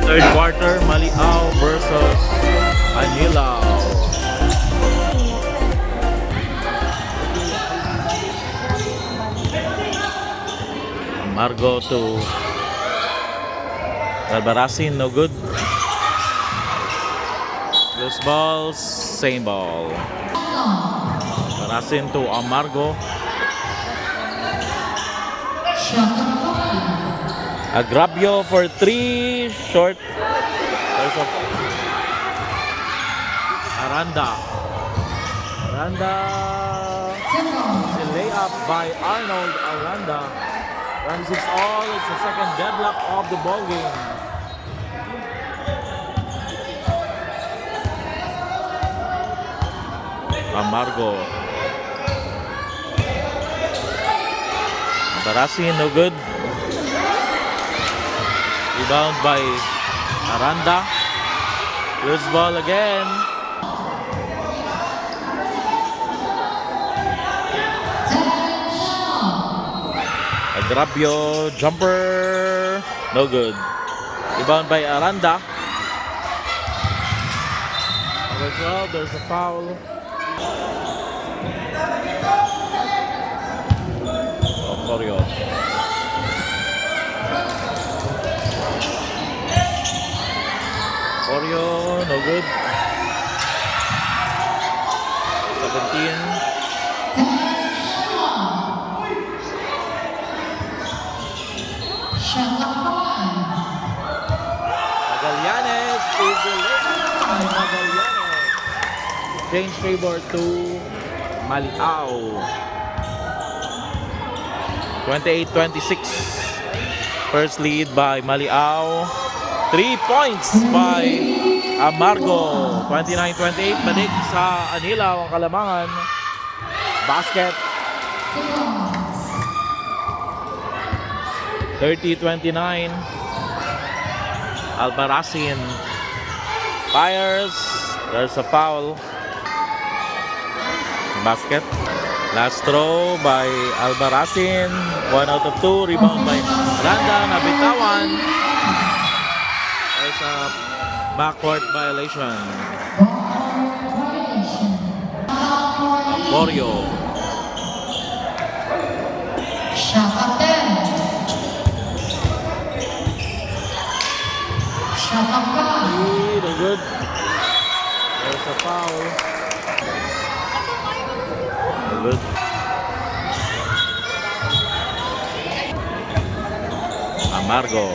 Third quarter, Maliao versus Anilao. Margo to Albarasin, no good. Loose balls, same ball. Albarasin to Amargo. Agrabio for 3, short. There's a Aranda. It's a layup by Arnold Aranda. Runs 6 all. It's the second deadlock of the ball game. Amargo. Barasin, no good. Rebound by Aranda. Loose ball again. Agrabio, jumper, no good. Rebound by Aranda. Well, there's a foul. Osorio. Osorio, no good. 17. Magallanes is the layup by Magallanes. Change favor to Maliao. 28-26. First lead by Maliao. 3 points by Amargo. 29-28. Balik sa Anilao ang kalamangan. Basket. 30-29. Albarasin fires. There's a foul. Basket. Last throw by Albarasin. 1 out of 2. Rebound by Randa. Nabitawan. There's a backcourt violation. Corio. No good. There's a foul. No good. Amargo.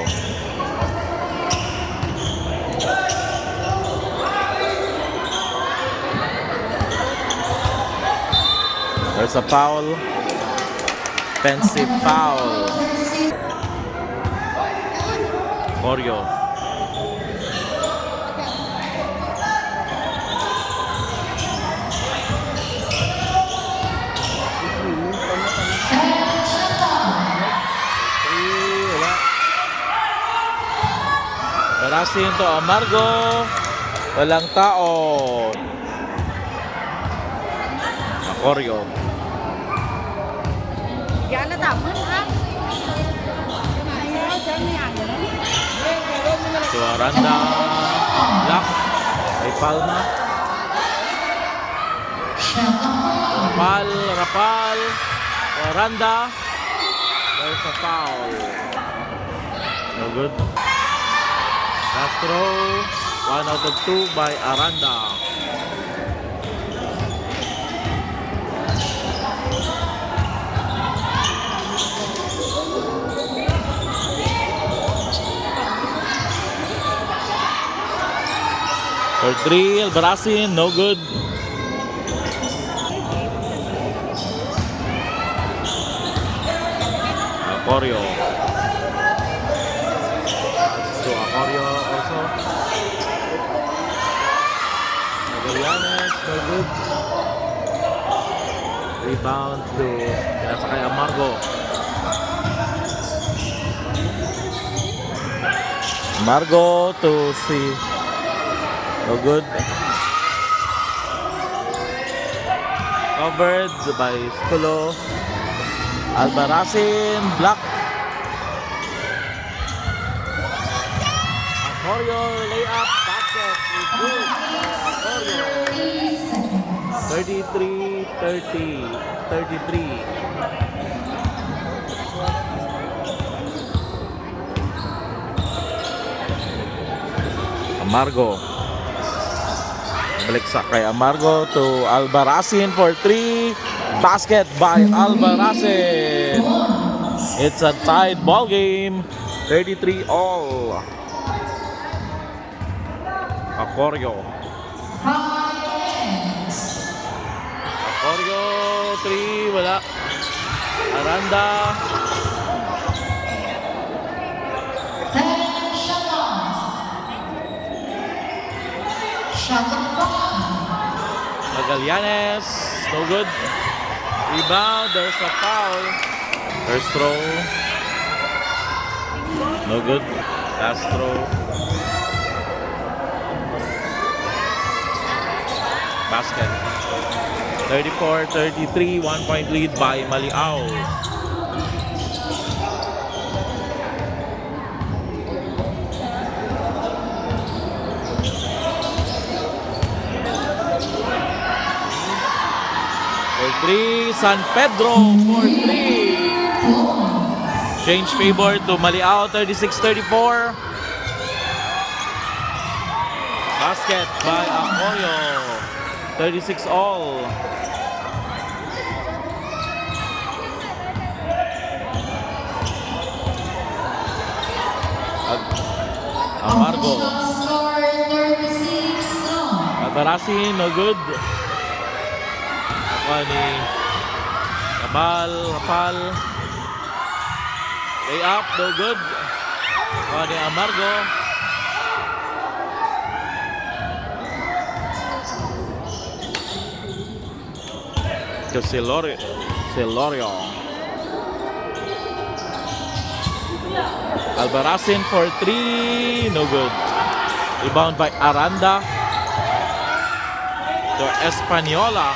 There's a foul. Offensive foul. Corio. Barasin to Amargo. Walang tao. Corio. So Aranda. Lock. Ay Palma. Rapal. Aranda. There's a foul. No good. Last throw. 1 out of 2 by Aranda. For 3, Albarasin, no good. Acorio. So Acorio also. Magallanes, no good. Rebound to nasa kay Amargo. Amargo to si no good. Covered by Skulo. Albarasin, block. Acorio layup basket is good by Acorio. 33. Amargo. Balik sa kay Amargo to Albarracin for 3. Basket by Albarracin. It's a tied ball game. 33 all. Acorio. Acorio 3. Wala. Aranda. Magallanes, no good. Rebound, there's a foul. First throw, no good. Last throw. Basket. 34-33, 1-point lead by Maliao. For 3, San Pedro for 3. Change favor to Maliao, 36-34. Basket by Acorio, 36 all. Amargo. Albarracin, no good. Ni Rapal. Lay up, no good. Ni Amargo. To Celorio. Albarracin for 3, no good. Rebound by Aranda to Espanola.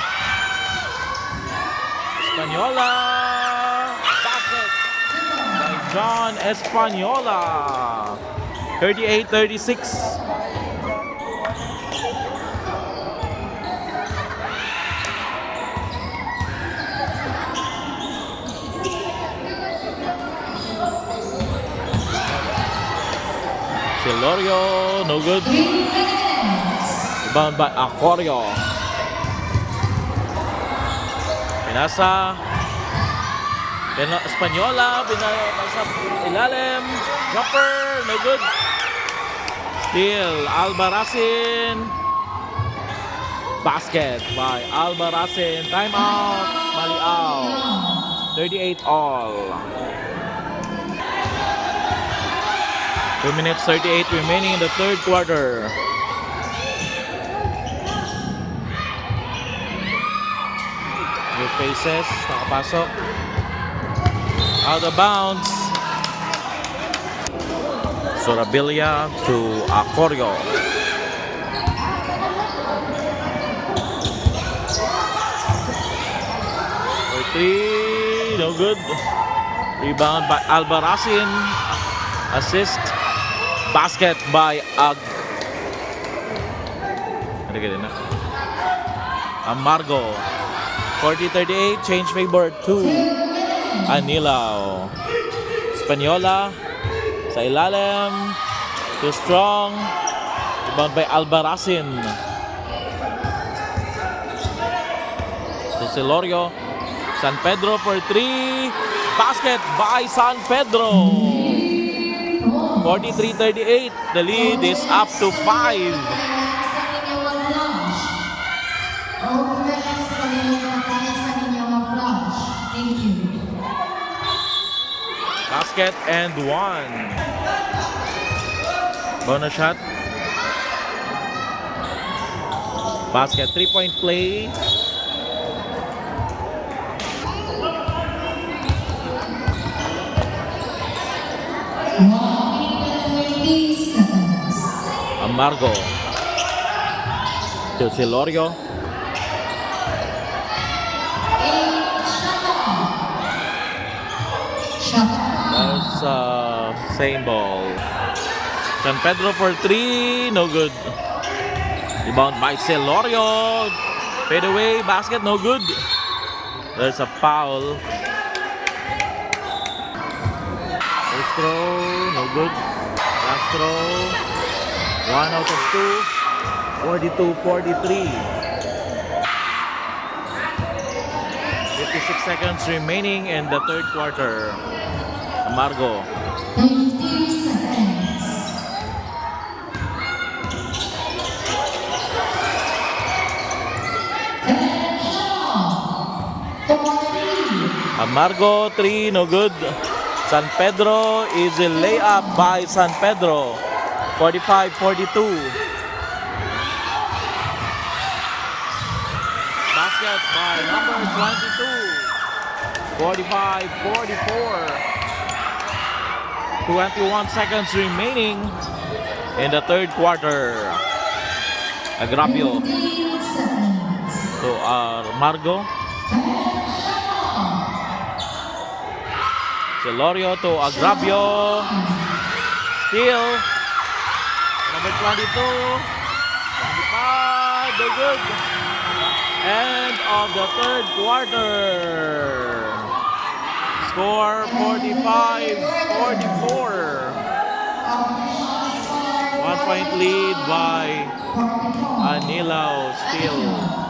Basket by John Espanola. 38-36. Celorio, no good. Rebound by Acorio. Pinasa Espanola, pinasa ilalim. Jumper, no good. Steal, Albarracin. Basket by Albarracin. Timeout, Maliao. 38 all. 2 minutes 38 remaining in the third quarter. New faces, nakapasok. Out of bounds. Sorabilia to Acorio. For 3, no good. Rebound by Albarracin. Assist. Basket by Amargo. 40-38, change favor to Anilao. Espanola sa ilalim. Too strong. Rebound by Albarracin. To Celorio. San Pedro for 3. Basket by San Pedro. 43-38. The lead is up to 5. Basket and 1. Bonus shot. Basket, 3-point play. Amargo to Celorio. That's same ball. San Pedro for 3, no good. Rebound by Celorio. Fade away, basket, no good. There's a foul. First throw, no good. Last throw, 1 out of 2. 42-43. 56 seconds remaining in the third quarter. Amargo. 50 seconds. Amargo 3, no good. San Pedro is a layup by San Pedro. 45-42. Basket by number 22. 45-44. 21 seconds remaining in the third quarter. Agrapio 15 seconds. to Amargo. Celorio to Agrapio. Steal. Number 22. 25. The good. End of the third quarter. Score 45-44. 1 point lead by Anilao Steele.